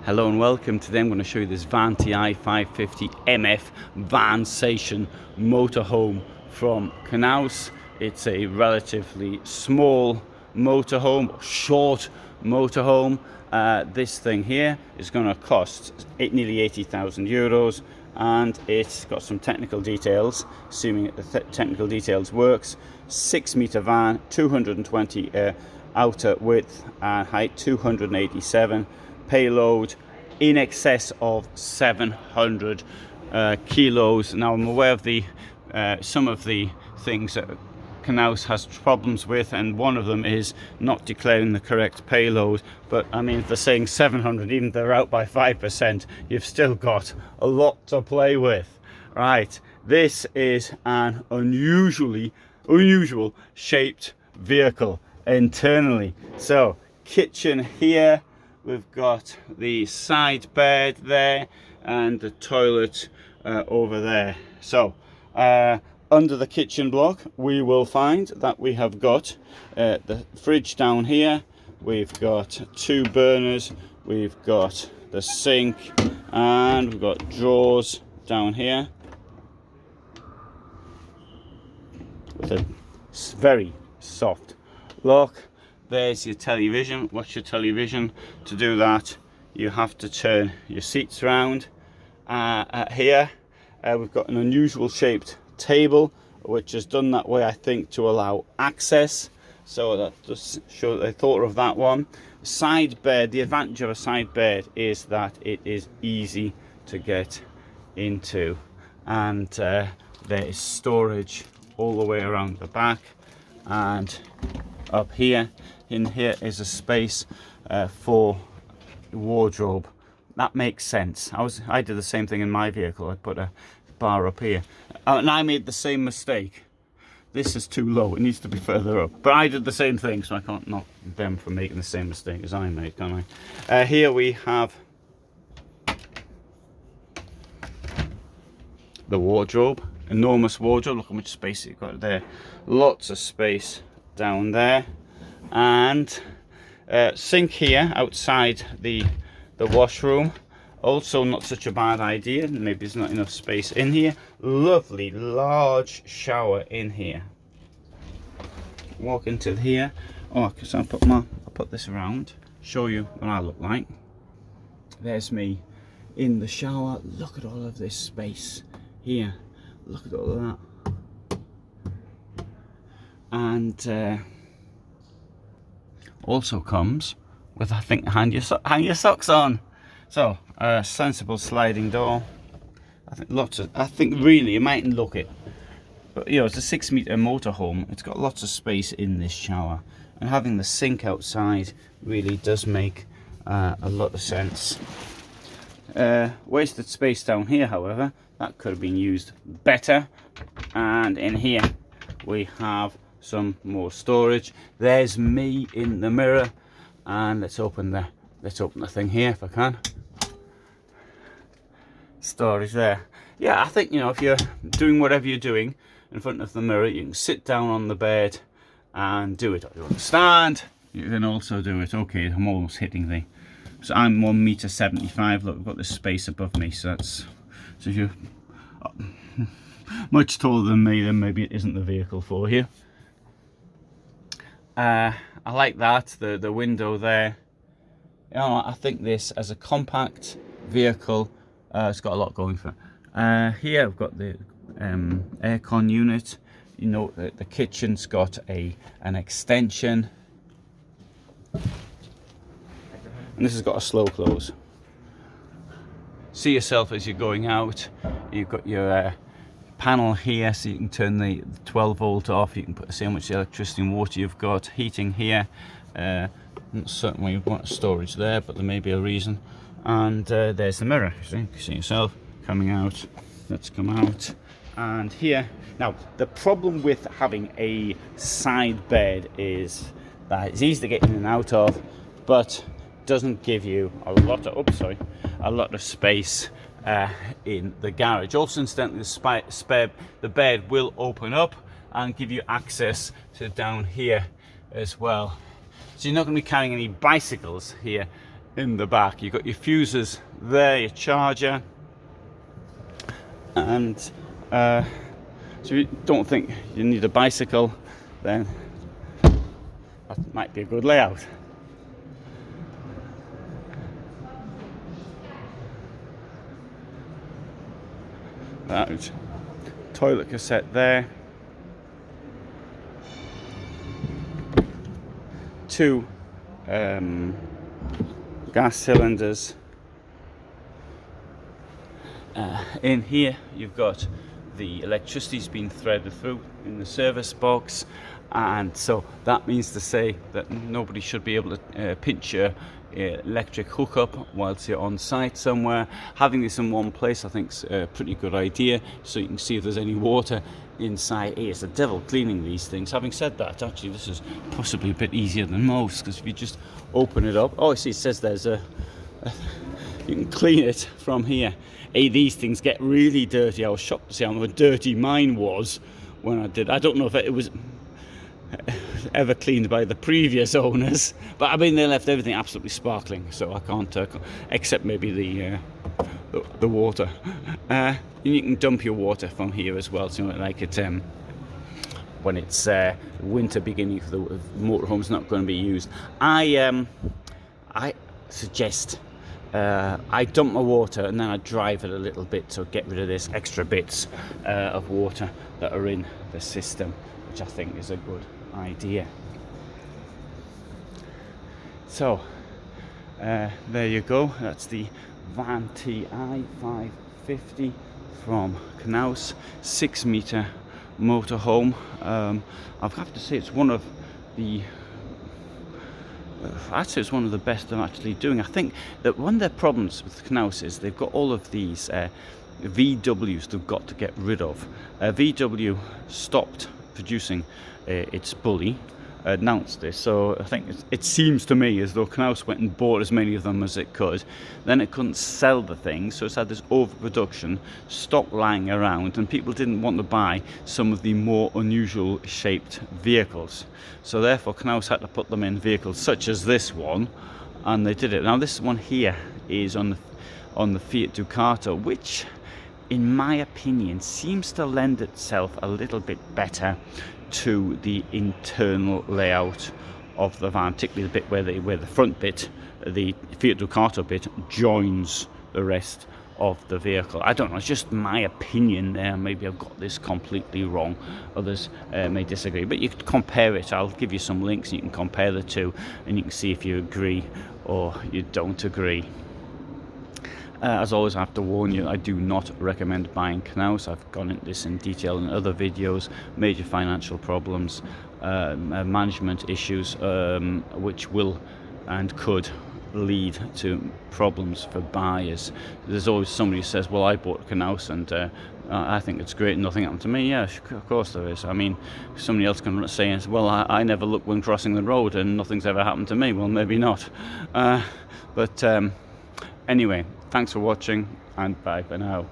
Hello and welcome. Today I'm going to show you this Van Ti 550 MF Vansation motorhome from Knaus. It's a relatively small motorhome, short motorhome. This thing here is going to cost nearly 80,000 euros, and it's got some technical details, assuming the technical details works. 6-meter van, 220 outer width and height, 287. Payload in excess of 700 kilos. Now I'm aware of the some of the things that Knaus has problems with, and one of them is not declaring the correct payload. But I mean, if they're saying 700, even if they're out by 5%, you've still got a lot to play with. Right, this is an unusual shaped vehicle internally. So kitchen here, we've got the side bed there and the toilet over there. So under the kitchen block we will find that we have got the fridge down here, we've got 2 burners, we've got the sink, and we've got drawers down here with a very soft lock. There's your television. Watch your television. To do that, you have to turn your seats around. Here, we've got an unusual shaped table, which is done that way, I think, to allow access. So that just shows they thought of that one. Side bed. The advantage of a side bed is that it is easy to get into, and there is storage all the way around the back. And up here, in here is a space for wardrobe. That makes sense. I did the same thing in my vehicle. I put a bar up here, and I made the same mistake. This is too low, it needs to be further up. But I did the same thing, so I can't knock them for making the same mistake as I made, can I? Here we have the wardrobe. Enormous wardrobe. Look how much space you've got there. Lots of space down there. And sink here outside the washroom. Also not such a bad idea. Maybe there's not enough space in here. Lovely large shower in here. Walk into here. Oh, because I'll put this around, show you what I look like. There's me in the shower. Look at all of this space here. Look at all of that. And also comes with, I think, hang your socks on. So a sensible sliding door. I think really you mightn't look it, but you know, it's a 6-meter motorhome. It's got lots of space in this shower, and having the sink outside really does make a lot of sense. Wasted space down here, however, that could have been used better. And in here we have some more storage. There's me in the mirror, and let's open the thing here if I can. Storage there. Yeah, I think, you know, if you're doing whatever you're doing in front of the mirror, you can sit down on the bed and do it. Or you want to stand, you can also do it. Okay, I'm almost hitting the. So I'm 1.75 m. Look, I've got this space above me, so that's. So if you're much taller than me, then maybe it isn't the vehicle for you. I like that, the window there. You know, I think this as a compact vehicle, it's got a lot going for it. Here I've got the aircon unit. You know, the kitchen's got an extension, and this has got a slow close. See yourself as you're going out. You've got your panel here, so you can turn the 12 volt off. You can see how much electricity and water you've got. Heating here. Certainly you want storage there, but there may be a reason. And there's the mirror. You see yourself coming out. Let's come out. And here, now the problem with having a side bed is that it's easy to get in and out of, but doesn't give you a lot of space in the garage. Also, incidentally, the bed will open up and give you access to down here as well. So you're not going to be carrying any bicycles here in the back. You've got your fuses there, your charger, and so you don't think you need a bicycle, then that might be a good layout. That toilet cassette there. 2 gas cylinders. In here you've got the electricity's been threaded through in the service box, and so that means to say that nobody should be able to pinch your electric hookup whilst you're on site somewhere. Having this in one place I think is a pretty good idea, so you can see if there's any water inside. It's the devil cleaning these things. Having said that, actually this is possibly a bit easier than most, because if you just open it up, oh I see it says there's you can clean it from here. These things get really dirty. I was shocked to see how dirty mine was when I did. I don't know if it was ever cleaned by the previous owners, but I mean they left everything absolutely sparkling, so I can't except maybe the water. And you can dump your water from here as well, so like it when it's winter beginning, for the motorhome's not going to be used. I suggest I dump my water and then I drive it a little bit to get rid of this extra bits of water that are in the system, which I think is a good idea. So there you go, that's the Van Ti 550 from Knaus, 6-meter motorhome. I have to say it's one of the I'd say it's one of the best they're actually doing. I think that one of their problems with Knaus is they've got all of these VWs they've got to get rid of. VW stopped producing its bully, announced this, so I think it seems to me as though Knaus went and bought as many of them as it could. Then it couldn't sell the thing, so it's had this overproduction, stock lying around, and people didn't want to buy some of the more unusual shaped vehicles. So therefore Knaus had to put them in vehicles such as this one, and they did it. Now this one here is on the Fiat Ducato, which in my opinion seems to lend itself a little bit better to the internal layout of the van, particularly the bit where the front bit, the Fiat Ducato bit, joins the rest of the vehicle. I don't know, it's just my opinion there. Maybe I've got this completely wrong. Others may disagree, but you can compare it. I'll give you some links and you can compare the two and you can see if you agree or you don't agree. As always, I have to warn you, I do not recommend buying Knaus. I've gone into this in detail in other videos. Major financial problems, management issues, which will and could lead to problems for buyers. There's always somebody who says, well, I bought Knaus and I think it's great and nothing happened to me. Yeah, of course there is. I mean, somebody else can say, well, I never look when crossing the road and nothing's ever happened to me. Well, maybe not. But anyway, thanks for watching and bye for now.